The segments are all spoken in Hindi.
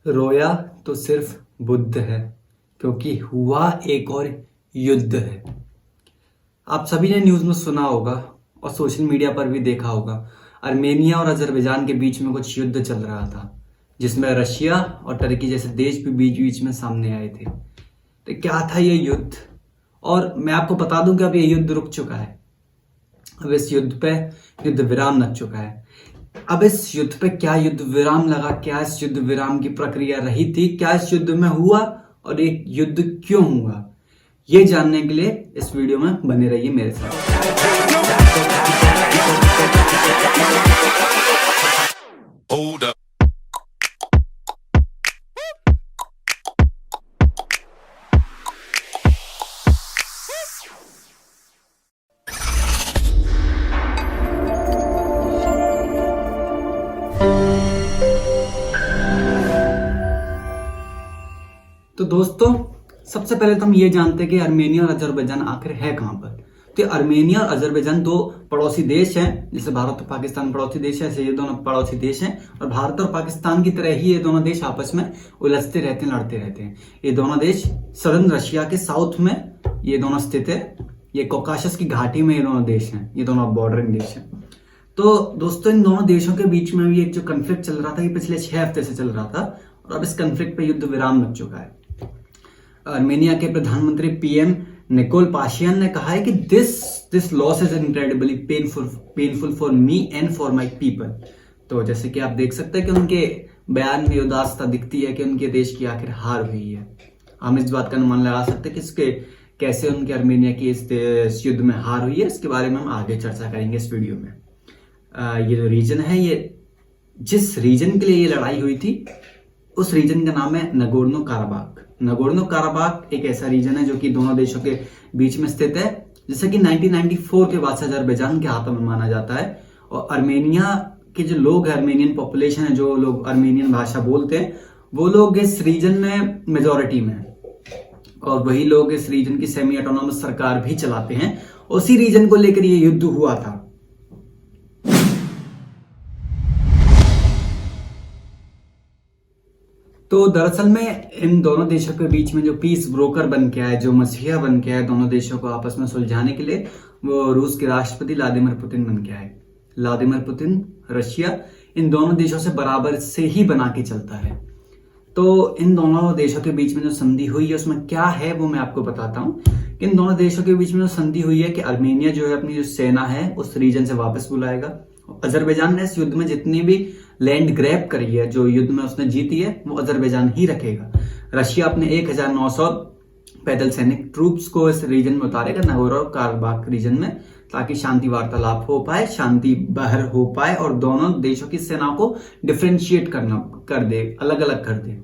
रोया तो सिर्फ बुद्ध है, क्योंकि हुआ एक और युद्ध है। आप सभी ने न्यूज़ में सुना होगा और सोशल मीडिया पर भी देखा होगा, आर्मेनिया और अजरबैजान के बीच में कुछ युद्ध चल रहा था, जिसमें रशिया और टर्की जैसे देश भी बीच बीच में सामने आए थे। तो क्या था ये युद्ध? और मैं आपको बता दूं कि अब ये युद्ध रुक चुका है। अब इस युद्ध पे युद्ध विराम लग चुका है। अब इस युद्ध पे क्या युद्ध विराम लगा, क्या इस युद्ध विराम की प्रक्रिया रही थी, क्या इस युद्ध में हुआ और एक युद्ध क्यों हुआ, ये जानने के लिए इस वीडियो में बने रहिए मेरे साथ। तो दोस्तों, सबसे पहले तो हम ये जानते हैं कि आर्मेनिया और अजरबैजान आखिर है कहां पर। तो आर्मेनिया और अजरबैजान दो पड़ोसी देश हैं। जैसे भारत और पाकिस्तान पड़ोसी देश है, ऐसे ये दोनों पड़ोसी देश हैं। और भारत और पाकिस्तान की तरह ही ये दोनों देश आपस में उलझते रहते हैं, लड़ते रहते हैं। ये दोनों देश सदर्न रशिया के साउथ में ये दोनों स्थित है। ये कॉकाशस की घाटी में ये दोनों देश हैं, ये दोनों बॉर्डरिंग देश हैं। तो दोस्तों, इन दोनों देशों के बीच में भी एक जो कन्फ्लिक्ट चल रहा था, ये पिछले 6 हफ्ते से चल रहा था और अब इस कन्फ्लिक्ट पे युद्ध विराम लग चुका है। आर्मेनिया के प्रधानमंत्री पीएम निकोल पाशियान ने कहा है कि this loss is incredibly painful for me and for my people. तो जैसे कि आप देख सकते हैं कि उनके बयान में उदासता दिखती है कि उनके देश की आखिर हार हुई है। हम इस बात का अनुमान लगा सकते हैं कि इसके कैसे उनके आर्मेनिया की इस युद्ध में हार हुई है। इसके बारे में हम आगे चर्चा करेंगे इस वीडियो में। ये जो रीजन है, ये जिस रीजन के लिए ये लड़ाई हुई थी, उस रीजन का नाम है नगोर्नो काराबाख। नगोर्नो काराबाख एक ऐसा रीजन है जो कि दोनों देशों के बीच में स्थित है, जैसे कि 1994 के बाद से अजरबैजान के हाथों में माना जाता है। और आर्मेनिया के जो लोग हैं, आर्मेनियन पॉपुलेशन है, जो लोग आर्मेनियन भाषा बोलते हैं, वो लोग इस रीजन में मेजोरिटी में है। और वही लोग इस रीजन की सेमी ऑटोनॉमस सरकार भी चलाते हैं। उसी रीजन को लेकर ये युद्ध हुआ था। तो दरअसल में इन दोनों देशों के बीच में जो पीस ब्रोकर बन के आए, जो मसीहा बन के आए दोनों देशों को आपस में सुलझाने के लिए, वो रूस के राष्ट्रपति व्लादिमीर पुतिन बन के आए। व्लादिमीर पुतिन, रशिया, इन दोनों देशों से बराबर से ही बना के चलता है। तो इन दोनों देशों के बीच में जो संधि हुई है, उसमें क्या है वो मैं आपको बताता हूँ। कि इन दोनों देशों के बीच में जो संधि हुई है कि आर्मेनिया जो है अपनी जो सेना है उस रीजन से वापस बुलाएगा। अजरबैजान ने इस युद्ध में जितनी भी लैंड ग्रैब करी है, जो युद्ध में उसने जीती है, वो अजरबैजान ही रखेगा। रशिया अपने 1900 पैदल सैनिक ट्रूप्स को इस रीजन में उतारेगा, नगोर्नो काराबाख रीजन में, ताकि शांति वार्तालाप हो पाए, शांति बहर हो पाए और दोनों देशों की सेना को डिफ्रेंशिएट कर दे, अलग अलग कर दे।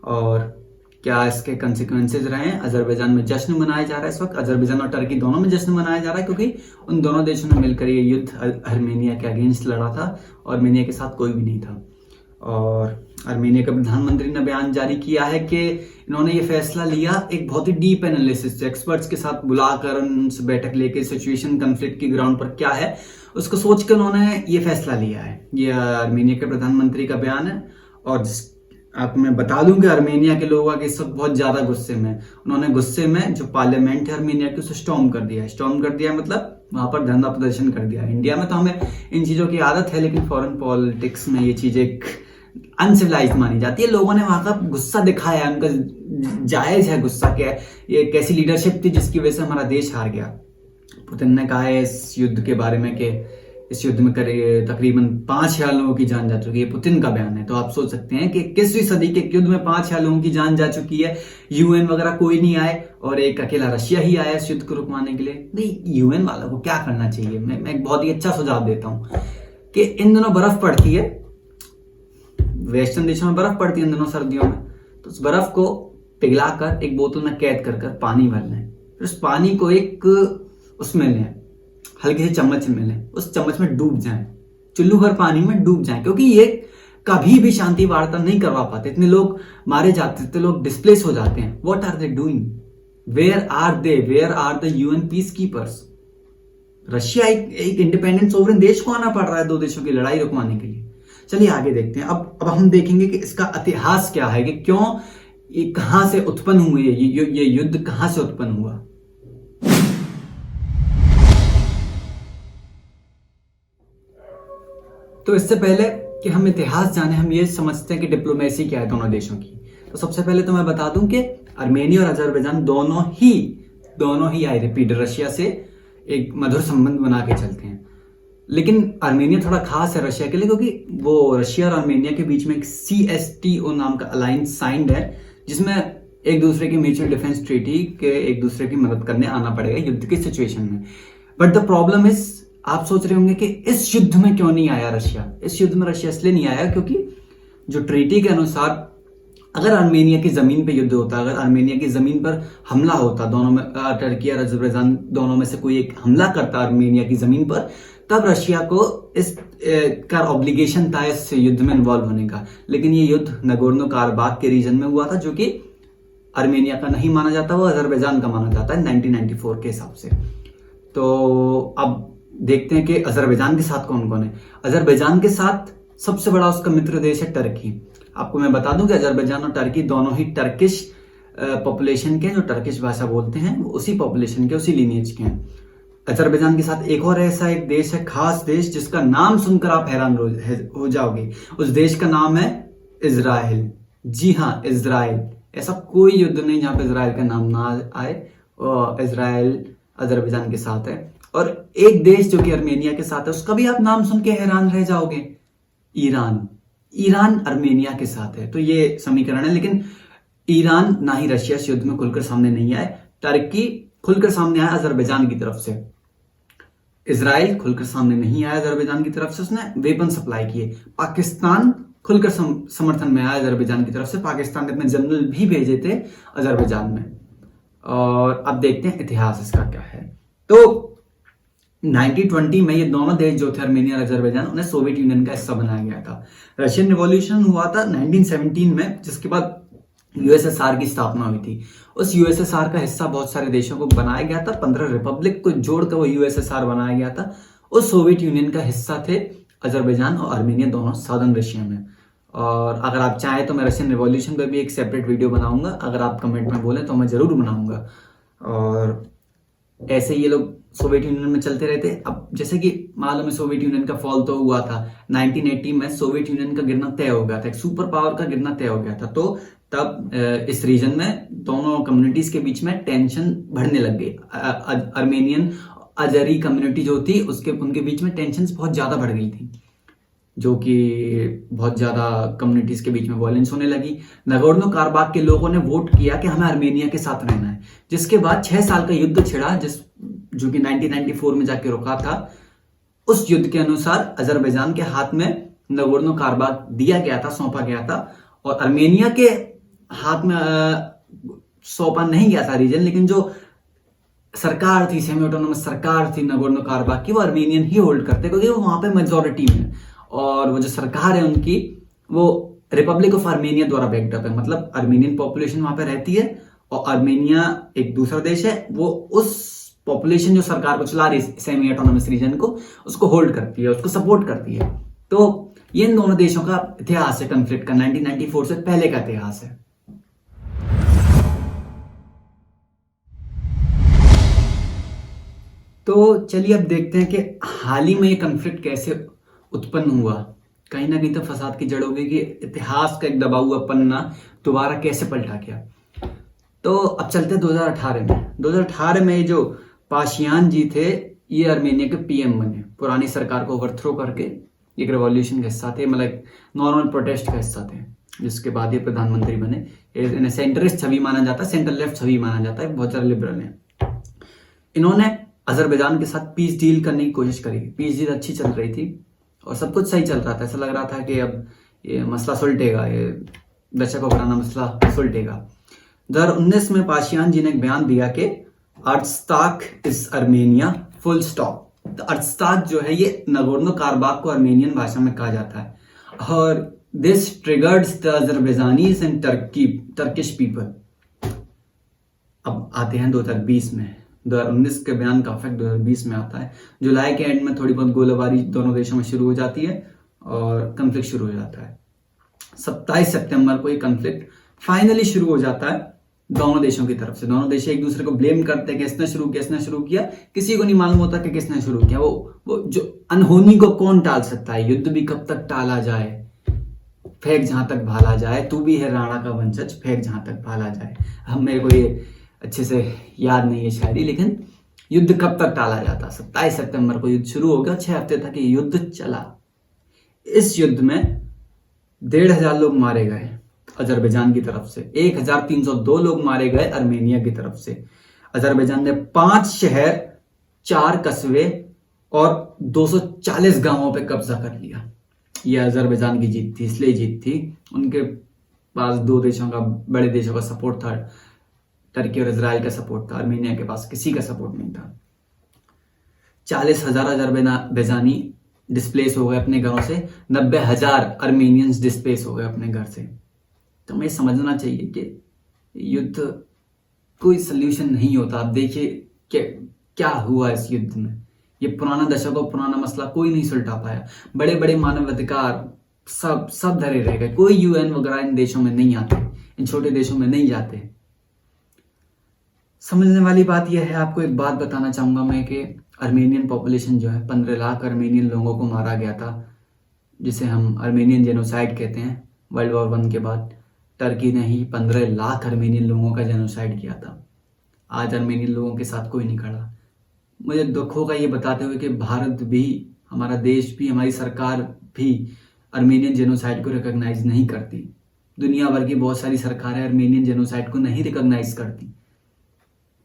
और क्या इसके कंसिक्वेंसेज रहे हैं? अजरबैजान में जश्न मनाया जा रहा है इस वक्त। अजरबैजान और टर्की दोनों में जश्न मनाया जा रहा है, क्योंकि उन दोनों देशों ने मिलकर ये युद्ध आर्मेनिया के अगेंस्ट लड़ा था और आर्मेनिया के साथ कोई भी नहीं था। और आर्मेनिया के प्रधानमंत्री ने बयान जारी किया है कि इन्होंने ये फैसला लिया एक बहुत ही डीप एनालिसिस से, एक्सपर्ट्स के साथ बुलाकर उनसे बैठक लेके सिचुएशन कन्फ्लिक्ट की ग्राउंड पर क्या है उसको सोच कर उन्होंने ये फैसला लिया है। ये आर्मेनिया के प्रधानमंत्री का बयान है। और आप मैं बता दूं कि आर्मेनिया के लोग इस वक्त बहुत ज्यादा गुस्से में। उन्होंने गुस्से में जो पार्लियामेंट है आर्मेनिया की, उसे स्टॉर्म कर दिया मतलब वहां पर धरना प्रदर्शन कर दिया। इंडिया में तो हमें इन चीजों की आदत है, लेकिन फॉरेन पॉलिटिक्स में ये चीजें अनसिविलाइज्ड मानी जाती है। लोगों ने वहां का गुस्सा दिखाया, उनका जायज है गुस्सा। क्या ये कैसी लीडरशिप थी जिसकी वजह से हमारा देश हार गया। पुतिन ने कहा है इस युद्ध के बारे में कि इस युद्ध में तकरीबन 5,000 लोगों की जान जा चुकी है। पुतिन का बयान है। तो आप सोच सकते हैं कि 21वीं सदी के युद्ध में 5,000 लोगों की जान जा चुकी है। यूएन वगैरह कोई नहीं आए और एक अकेला रशिया ही आया इस युद्ध को रुकवाने के लिए। नहीं, यूएन वालों को क्या करना चाहिए? मैं एक बहुत ही अच्छा सुझाव देता हूं कि इन दिनों बर्फ पड़ती है, वेस्टर्न देशों में बर्फ पड़ती है इन दिनों सर्दियों में। तो उस बर्फ को पिघलाकर एक बोतल में कैद कर पानी भर लें, फिर उस पानी को एक उसमें लें, हल्के से चम्मच में लें, उस चम्मच में डूब जाएं, चुल्लू भर पानी में डूब जाएं, क्योंकि ये कभी भी शांति वार्ता नहीं करवा पाते। इतने लोग मारे जाते, इतने लोग डिस्प्लेस हो जाते हैं। What are they doing? Where are the UN peace keepers? Russia एक इंडिपेंडेंट सोवरेन देश को आना पड़ रहा है दो देशों की लड़ाई रुकवाने के लिए। चलिए आगे देखते हैं। अब हम देखेंगे कि इसका इतिहास क्या है, कि क्यों ये कहां से उत्पन्न हुए, ये युद्ध कहां से उत्पन्न हुआ। तो इससे पहले कि हम इतिहास जाने, हम ये समझते हैं कि डिप्लोमेसी क्या है दोनों देशों की। तो सबसे पहले तो मैं बता दूं कि आर्मेनिया और अजरबैजान दोनों ही आई रिपीट रशिया से एक मधुर संबंध बना के चलते हैं। लेकिन आर्मेनिया थोड़ा खास है रशिया के लिए, क्योंकि वो रशिया और आर्मेनिया के बीच में एक CSTO नाम का अलायंस साइंड है, जिसमें एक दूसरे की म्यूचुअल डिफेंस ट्रीटी के एक दूसरे की मदद करने आना पड़ेगा युद्ध की सिचुएशन में। बट द प्रॉब्लम इज, आप सोच रहे होंगे कि इस युद्ध में क्यों नहीं आया रशिया। इस युद्ध में रशिया इसलिए नहीं आया क्योंकि जो ट्रीटी के अनुसार अगर आर्मेनिया की जमीन पे युद्ध होता, अगर आर्मेनिया की जमीन पर हमला होता, दोनों में टर्की और अजरबैजान दोनों में से कोई एक हमला करता आर्मेनिया की जमीन पर, तब रशिया को इस का ऑब्लिगेशन था इस युद्ध में इन्वॉल्व होने का। लेकिन ये युद्ध नगोर्नो काराबाख के रीजन में हुआ था, जो कि आर्मेनिया का नहीं माना जाता, वो अजरबैजान का माना जाता है 1994 के हिसाब से। तो अब देखते हैं कि अजरबैजान के साथ कौन कौन है। अजरबैजान के साथ सबसे बड़ा उसका मित्र देश है टर्की। आपको मैं बता दूं कि अजरबैजान और टर्की दोनों ही टर्किश पॉपुलेशन के, जो टर्किश भाषा बोलते हैं, उसी पॉपुलेशन के, उसी लिनिएज के हैं। अजरबैजान के साथ एक और ऐसा एक देश है, खास देश, जिसका नाम सुनकर आप हैरान हो जाओगे। उस देश का नाम है इजराइल। जी हाँ, इजराइल। ऐसा कोई युद्ध नहीं जहां पे इजराइल का नाम ना आए, और इजराइल अजरबैजान के साथ है। और एक देश जो कि आर्मेनिया के साथ है, उसका भी आप नाम सुन के हैरान रह जाओगे, ईरान। ईरान आर्मेनिया के साथ है। तो ये समीकरण है। लेकिन ईरान ना ही रशिया इस युद्ध में खुलकर सामने नहीं आए। टर्की खुलकर सामने आया अजरबैजान की तरफ से। इजराइल खुलकर सामने नहीं आया अजरबैजान की तरफ से, उसने वेपन सप्लाई किए। पाकिस्तान खुलकर समर्थन में आया अजरबैजान की तरफ से। पाकिस्तान ने अपने जनरल भी भेजे थे अजरबैजान में। और अब देखते हैं इतिहास इसका क्या है। तो 1920 में ये दोनों देश जो थे, आर्मेनिया और अजरबैजान, उन्हें सोवियत यूनियन का हिस्सा बनाया गया था। रशियन रिवॉल्यूशन हुआ था 1917 में, जिसके बाद यूएसएसआर की स्थापना हुई थी। उस यूएसएसआर का हिस्सा बहुत सारे देशों को बनाया गया था, 15 रिपब्लिक को जोड़कर वो यूएसएसआर बनाया गया था। उस सोवियत यूनियन का हिस्सा थे अजरबैजान और आर्मेनिया, दोनों साउदर्न रशिया में। और अगर आप चाहें तो मैं रशियन रिवॉल्यूशन पर भी एक सेपरेट वीडियो बनाऊंगा, अगर आप कमेंट में बोले तो मैं जरूर बनाऊंगा। और ऐसे ये लोग सोवियत यूनियन में चलते रहते। अब जैसे कि मालूम है, सोवियत यूनियन का फॉल तो हुआ था 1980 में, सोवियत यूनियन का गिरना तय हो गया था, एक सुपर पावर का गिरना तय हो गया था। तो तब इस रीजन में दोनों कम्युनिटीज के बीच में टेंशन बढ़ने लग गई। आर्मेनियन अजरी कम्युनिटी जो थी, उनके बीच में टेंशन बहुत ज्यादा बढ़ गई थी, जो कि बहुत ज्यादा कम्युनिटीज के बीच में वायलेंस होने लगी। नगोर्नो काराबाख के लोगों ने वोट किया कि हमें आर्मेनिया के साथ रहना है, जिसके बाद 6 साल का युद्ध छिड़ा, जो कि 1994 में जाके रुका था। उस युद्ध के अनुसार अजरबैजान के हाथ में नगोर्नो काराबाख दिया गया था, सौंपा गया था, और आर्मेनिया के हाथ में सौंपा नहीं गया था रीजन। लेकिन जो सरकार थी, सेमी ऑटोनोमस सरकार थी नगोर्नो काराबाख की, वो आर्मेनियन ही होल्ड करते, क्योंकि वो वहां पे मेजोरिटी में। और वो जो सरकार है उनकी, वो रिपब्लिक ऑफ आर्मेनिया द्वारा बैकअप है। मतलब आर्मेनियन पॉपुलेशन वहां पे रहती है, और आर्मेनिया एक दूसरा देश है, वो उस पॉपुलेशन जो सरकार को चला रही है, सेमी ऑटोनोमस रीजन को, उसको होल्ड करती है, उसको सपोर्ट करती है। तो ये इन दोनों देशों का इतिहास है कॉन्फ्लिक्ट का, 1994 से पहले का इतिहास है। तो चलिए अब देखते हैं कि हाल ही में ये कॉन्फ्लिक्ट कैसे उत्पन्न हुआ। कहीं ना कहीं तो फसाद की जड़ होगी कि इतिहास का एक दबा हुआ पन्ना दोबारा कैसे पलटा गया। तो अब चलते हैं 2018 में। 2018 में जो पाशियान जी थे, ये आर्मेनिया के पीएम बने, पुरानी सरकार को ओवरथ्रो करके। एक रेवोल्यूशन का हिस्सा थे, मतलब नॉर्मल प्रोटेस्ट का हिस्सा थे, जिसके बाद ये प्रधानमंत्री बने। इन्हें सेंटरिस्ट छवि माना जाता है, सेंटर लेफ्ट छवि माना जाता है, बहुत सारे लिबरल हैं। इन्होंने अजरबैजान के साथ पीस डील करने की कोशिश करी। पीस डील अच्छी चल रही थी और सब कुछ सही चल रहा था। ऐसा लग रहा था कि अब ये मसला सुलटेगा, ये दशकों पुराना मसला सुलटेगा। 2019 में पाशियान जी ने एक बयान दिया कि अर्त्स्ताक इज आर्मेनिया, फुल स्टॉप। तो अर्त्स्ताक जो है, ये नगोर्नो काराबाख को आर्मेनियन भाषा में कहा जाता है। और this triggers the Azerbaijanis and Turkish people. अब आते हैं 2020 में। 2019 के बयान का इफेक्ट 2020 में आता है। जुलाई के एंड में थोड़ी बहुत गोलाबारी दोनों देशों में शुरू हो जाती है, और कन्फ्लिक्ट शुरू हो जाता है। 27 सितंबर को ये कन्फ्लिक्ट फाइनली शुरू हो जाता है दोनों देशों की तरफ से। दोनों देश एक दूसरे को ब्लेम करते हैं कि किसने शुरू किया। किसी को नहीं मालूम होता कि किसने शुरू किया। वो जो अनहोनी को कौन टाल सकता है। युद्ध भी कब तक टाला जाए, फेंक जहां तक भाला जाए, तू भी है राणा का वंशज, फेंक जहां तक भाला जाए। अब मेरे को ये अच्छे से याद नहीं है शायरी, लेकिन युद्ध कब तक टाला जाता। 27 सितंबर को युद्ध शुरू हो गया, 6 हफ्ते तक ये युद्ध चला। इस युद्ध में 1,500 लोग मारे गए अजरबैजान की तरफ से, 1,302 लोग मारे गए अर्मेनिया की तरफ से। अजरबैजान ने 5 शहर, 4 कस्बे और 240 गांवों पे कब्जा कर लिया। यह अजरबैजान की जीत थी, इसलिए जीत थी। उनके पास 2 देशों का, बड़े देशों का सपोर्ट था, टर्की और इजराइल का सपोर्ट था। अर्मेनिया के पास किसी का सपोर्ट नहीं था। 40,000 अजरबैजानी डिस्प्लेस हो गए अपने घरों से, 90,000 अर्मेनियंस डिस्प्लेस हो गए अपने घर से। तो हमें समझना चाहिए कि युद्ध कोई सल्यूशन नहीं होता। आप देखिए कि क्या हुआ इस युद्ध में। ये पुराना दशकों पुराना मसला कोई नहीं सुलझा पाया। बड़े बड़े मानवाधिकार सब धरे रह गए। कोई यूएन वगैरह इन देशों में नहीं आते, इन छोटे देशों में नहीं जाते। समझने वाली बात यह है, आपको एक बात बताना चाहूंगा मैं कि अर्मेनियन पॉपुलेशन जो है, 15 लाख अर्मेनियन लोगों को मारा गया था, जिसे हम अर्मेनियन जेनोसाइड कहते हैं। वर्ल्ड वॉर 1 के बाद टर्की ने ही 15 लाख अर्मेनियन लोगों का जेनोसाइड किया था। आज अर्मेनियन लोगों के साथ कोई नहीं खड़ा। मुझे दुख होगा ये बताते हुए कि भारत भी, हमारा देश भी, हमारी सरकार भी अर्मेनियन जेनोसाइड को रिकॉग्नाइज नहीं करती। दुनिया भर की बहुत सारी सरकारें अर्मेनियन जेनोसाइड को नहीं रिकॉग्नाइज करती।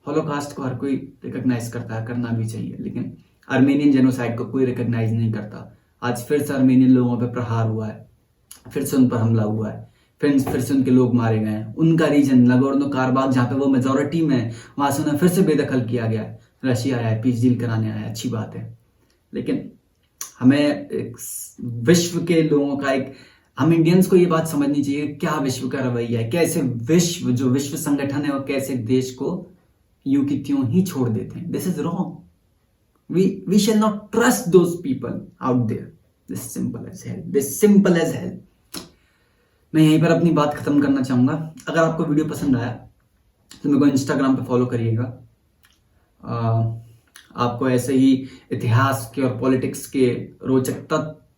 हॉलोकास्ट को हर कोई रिकॉग्नाइज करता है, करना भी चाहिए, लेकिन अर्मेनियन जेनोसाइड को कोई रिकॉग्नाइज नहीं करता। आज फिर से अर्मेनियन लोगों पर प्रहार हुआ है, फिर से उन पर हमला हुआ है, फिर से उनके लोग मारे गए हैं। उनका रीजन नगोर्नो काराबाख, जहां पे वो मेजोरिटी में है, वहां से उन्हें फिर से बेदखल किया गया है। रशिया आया है, पीस डील कराने आया है, अच्छी बात है, लेकिन हमें विश्व के लोगों का हम इंडियंस को ये बात समझनी चाहिए क्या विश्व का रवैया है। कैसे विश्व, जो विश्व संगठन है, वो कैसे देश को यूं की त्यों ही छोड़ देते हैं। This is wrong. We shall not trust those people out there. This simple as hell. मैं यहीं पर अपनी बात खत्म करना चाहूंगा। अगर आपको वीडियो पसंद आया तो मेरे को इंस्टाग्राम पे फॉलो करिएगा। आपको ऐसे ही इतिहास के और पॉलिटिक्स के रोचक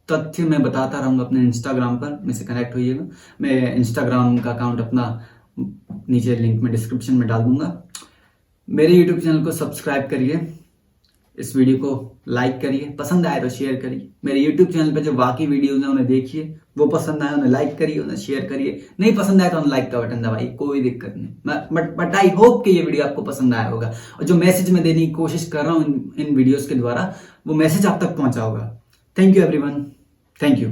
तथ्य मैं बताता रहूंगा अपने इंस्टाग्राम पर। मेरे से कनेक्ट होइएगा। मैं इंस्टाग्राम का अकाउंट अपना नीचे लिंक में डिस्क्रिप्शन में डाल दूंगा। मेरे यूट्यूब चैनल को सब्सक्राइब करिए, इस वीडियो को लाइक करिए, पसंद आए तो शेयर करिए। मेरे यूट्यूब चैनल पे जो बाकी वीडियोज हैं उन्हें देखिए, वो पसंद आए उन्हें लाइक करिए, उन्हें शेयर करिए। नहीं पसंद आए तो अनलाइक का बटन दबाइए, कोई दिक्कत नहीं। बट आई होप कि ये वीडियो आपको पसंद आया होगा और जो मैसेज मैं देने की कोशिश कर रहा हूँ इन वीडियोज के द्वारा, वो मैसेज आप तक पहुंचा होगा। Thank you everyone, thank you.